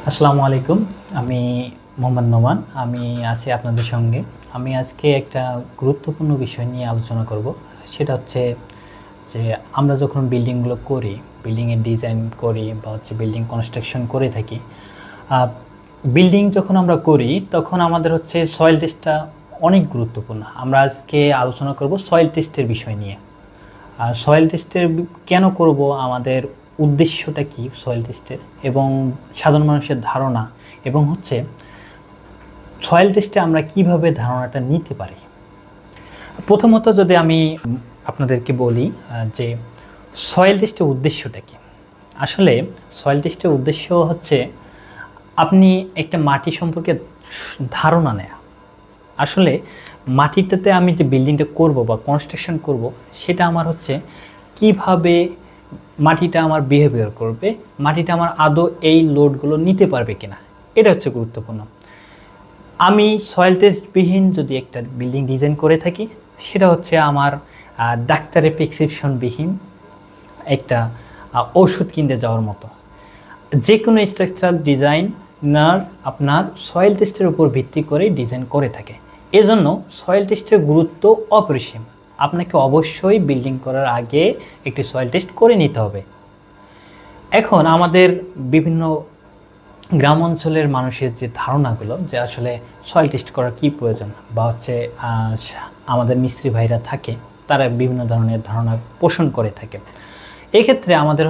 আসসালামু আলাইকুম। আমি মোহাম্মদ নোমান। আমি আছি আপনাদের সঙ্গে। আমি আজকে একটা গুরুত্বপূর্ণ বিষয় নিয়ে আলোচনা করব। সেটা হচ্ছে যে আমরা যখন বিল্ডিংগুলো করি, বিল্ডিংয়ের ডিজাইন করি বা বিল্ডিং কনস্ট্রাকশন করে থাকি। বিল্ডিং যখন আমরা করি তখন আমাদের সয়েল টেস্টটা অনেক গুরুত্বপূর্ণ। আমরা আজকে আলোচনা করব সয়েল টেস্টের বিষয় নিয়ে। আর সয়েল টেস্টের কেন করব, আমাদের উদ্দেশ্যটা কি সয়েল টেস্টের, এবং সাধারণ মানুষের ধারণা, এবং সয়েল টেস্টে আমরা কিভাবে ধারণাটা নিতে পারি। প্রথমত যদি আমি আপনাদেরকে বলি যে সয়েল টেস্টের উদ্দেশ্যটা কি। আসলে সয়েল টেস্টের উদ্দেশ্য হচ্ছে আপনি একটা মাটি সম্পর্কে ধারণা নেয়া। আসলে মাটিটাতে আমি যে বিল্ডিংটা করব বা কনস্ট্রাকশন করব, সেটা আমার কিভাবে মাটিটা আমার বিহেভিয়ার করবে, মাটিটা আমার আদৌ এই লোডগুলো নিতে পারবে কিনা, এটা গুরুত্বপূর্ণ। আমি সয়েল টেস্টবিহীন যদি একটা বিল্ডিং ডিজাইন করে থাকি, সেটা আমার ডাক্তারের প্রেসক্রিপশনবিহীন একটা ওষুধ কিনতে যাওয়ার মতো। যে কোনো স্ট্রাকচারাল ডিজাইনার আপনার সয়েল টেস্টের উপর ভিত্তি করে ডিজাইন করে থাকে। এজন্য সয়েল টেস্টের গুরুত্ব অপরিসীম। আপনাকে অবশ্যই বিল্ডিং করার আগে একটি সয়েল টেস্ট করে নিতে হবে। এখন আমাদের বিভিন্ন গ্রাম অঞ্চলের মানুষের যে ধারণাগুলো, যে আসলে সয়েল টেস্ট করার কী প্রয়োজন, বা আমাদের মিস্ত্রি ভাইরা থাকে, তারা বিভিন্ন ধরনের ধারণা পোষণ করে থাকে। এক্ষেত্রে আমাদের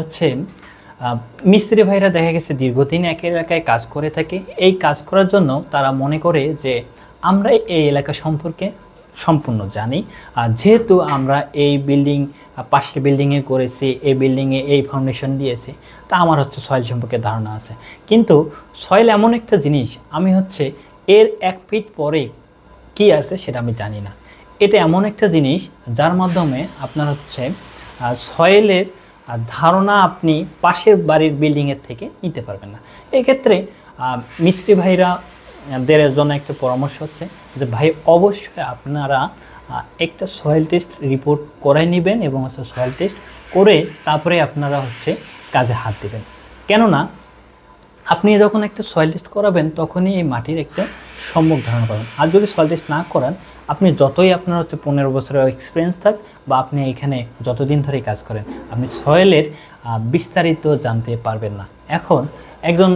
মিস্ত্রি ভাইরা দেখা গেছে দীর্ঘদিন এক এলাকায় কাজ করে থাকে। এই কাজ করার জন্য তারা মনে করে যে আমরা এই এলাকা সম্পর্কে সম্পূর্ণ জানি, যেহেতু আমরা এই বিল্ডিং পাশের বিল্ডিংয়ে করেছি, এই বিল্ডিংয়ে এই ফাউন্ডেশন দিয়েছি, তা আমার সয়েল সম্পর্কে ধারণা আছে। কিন্তু সয়েল এমন একটা জিনিস, আমি এর 1 ফিট পরে কি আছে সেটা আমি জানি না। এটা এমন একটা জিনিস যার মাধ্যমে আপনার সয়েলের ধারণা আপনি পাশের বাড়ির বিল্ডিংয়ের থেকে নিতে পারবেন না। এক্ষেত্রে মিস্ত্রি ভাইরা দের জন্য একটা পরামর্শ যে ভাই, অবশ্যই আপনারা একটা সয়েল টেস্ট রিপোর্ট করাই নেবেন, এবং সয়েল টেস্ট করে তারপরে আপনারা কাজে হাত দেবেন। কেননা আপনি যখন একটা সয়েল টেস্ট করাবেন, তখনই এই মাটির একটা সম্যক ধারণা পাবেন। আর যদি সয়েল টেস্ট না করান, আপনি যতই আপনার 15 বছরের এক্সপিরিয়েন্স থাক, বা আপনি এখানে যতদিন ধরে কাজ করেন, আপনি সয়েলের বিস্তারিত জানতে পারবেন না। এখন একজন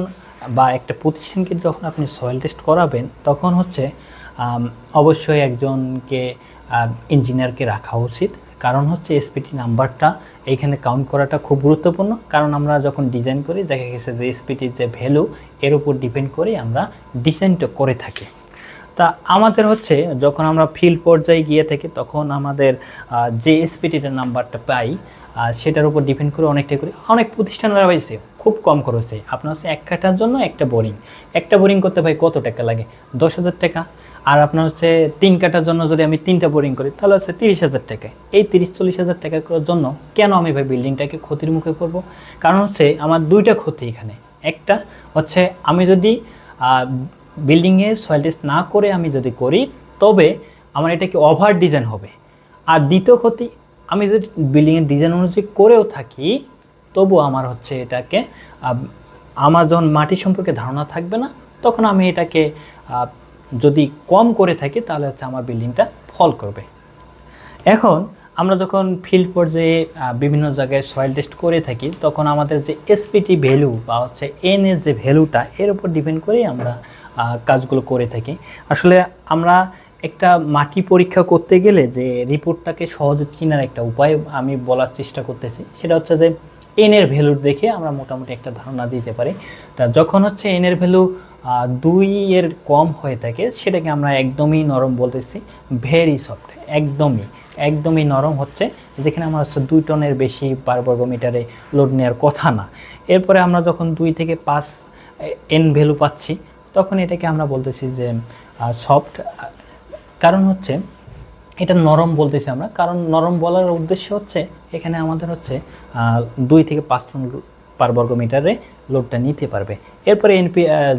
বা একটা প্রতিষ্ঠানকে যখন আপনি সয়েল টেস্ট করাবেন, তখন অবশ্যই একজনকে ইঞ্জিনিয়ারকে রাখা উচিত। কারণ এসপিটি নাম্বারটা এইখানে কাউন্ট করাটা খুব গুরুত্বপূর্ণ। কারণ আমরা যখন ডিজাইন করি, দেখা গেছে যে এসপিটির যে ভ্যালু, এর উপর ডিপেন্ড করে আমরা ডিজাইনটা করে থাকি। তা আমাদের যখন আমরা ফিল্ড পর্যায়ে গিয়ে থাকি, তখন আমাদের যে এসপিটির নাম্বারটা পাই, সেটার উপর ডিপেন্ড করে অনেকটাই করে। অনেক প্রতিষ্ঠানরা পাইছে খুব কম খরচে। আপনার 1 কাঠার জন্য একটা বোরিং করতে ভাই কত টাকা লাগে? 10,000 টাকা। আর আপনার 3 কাঠার জন্য যদি আমি 3টা বোরিং করি, তাহলে 30,000 টাকা। এই 30-40,000 টাকার জন্য কেন আমি ভাই বিল্ডিংটাকে ক্ষতির মুখে করব? কারণ আমার 2টা ক্ষতি এখানে। একটা আমি যদি বিল্ডিংয়ের সয়েল টেস্ট না করে আমি যদি করি, তবে আমার এটাকে ওভার ডিজাইন হবে। আর দ্বিতীয় ক্ষতি, আমি যদি বিল্ডিংয়ের ডিজাইন অনুযায়ী করেও থাকি, তবু আমার এটাকে আমার যখন মাটি সম্পর্কে ধারণা থাকবে না, তখন আমি এটাকে যদি কম করে থাকি, তাহলে আমার বিল্ডিংটা ফল করবে। এখন আমরা যখন ফিল্ড পর্যায়ে বিভিন্ন জায়গায় সয়েল টেস্ট করে থাকি, তখন আমাদের যে এসপিটি ভ্যালু বা এন এর যে ভ্যালুটা, এর উপর ডিপেন্ড করেই আমরা কাজগুলো করে থাকি। আসলে আমরা একটা মাটি পরীক্ষা করতে গেলে যে রিপোর্টটাকে সহজে চেনার একটা উপায় আমি বলার চেষ্টা করতেছি, সেটা যে এন এর ভ্যালু দেখে আমরা মোটামুটি একটা ধারণা দিতে পারি। তা যখন এন এর ভ্যালু 2 এর কম হয়ে থাকে, সেটাকে আমরা একদমই নরম বলতেছি, ভেরি সফট। একদমই নরম যেখানে আমরা 2 টনের বেশি পার বর্গমিটারে লোড নেওয়ার কথা না। এরপরে আমরা যখন 2 থেকে 5 এন ভ্যালু পাচ্ছি, তখন এটাকে আমরা বলতেছি যে সফট। কারণ এটা নরম বলতেছি আমরা, কারণ নরম বলার উদ্দেশ্য এখানে আমাদের 2 থেকে 5 টন পার বর্গমিটারে লোডটা নিতে পারবে। এরপরে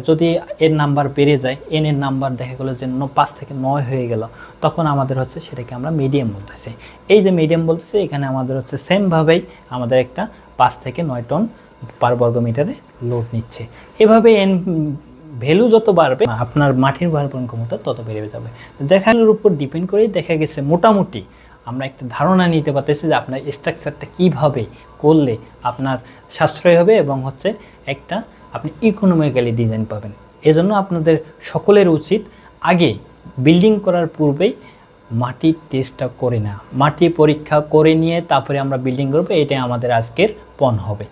যদি এর নাম্বার বেড়ে যায়, এন এর নাম্বার দেখা গেলো যে 5 থেকে 9 হয়ে গেল, তখন আমাদের সেটাকে আমরা মিডিয়াম বলতেছি। এই যে মিডিয়াম বলতেছি, এখানে আমাদের সেমভাবেই আমাদের একটা 5 থেকে 9 টন পার বর্গ মিটারে লোড নিচ্ছে। এভাবে এন ভ্যালু যত বাড়বে আপনার মাটির ভারবহন ক্ষমতা তত বেড়ে যাবে। দেখানোর উপর ডিপেন্ড করেই দেখা গেছে মোটামুটি আমরা একটা ধারণা নিতে পারতেছি যে আপনার স্ট্রাকচারটা কীভাবে করলে আপনার সাশ্রয় হবে এবং হচ্ছে একটা আপনি ইকোনমিক্যালি ডিজাইন পাবেন। এজন্য আপনাদের সকলের উচিত আগে বিল্ডিং করার পূর্বেই মাটির টেস্টটা করে না, মাটি পরীক্ষা করে নিয়ে তারপরে আমরা বিল্ডিং করবো, এটাই আমাদের আজকের পণ হবে।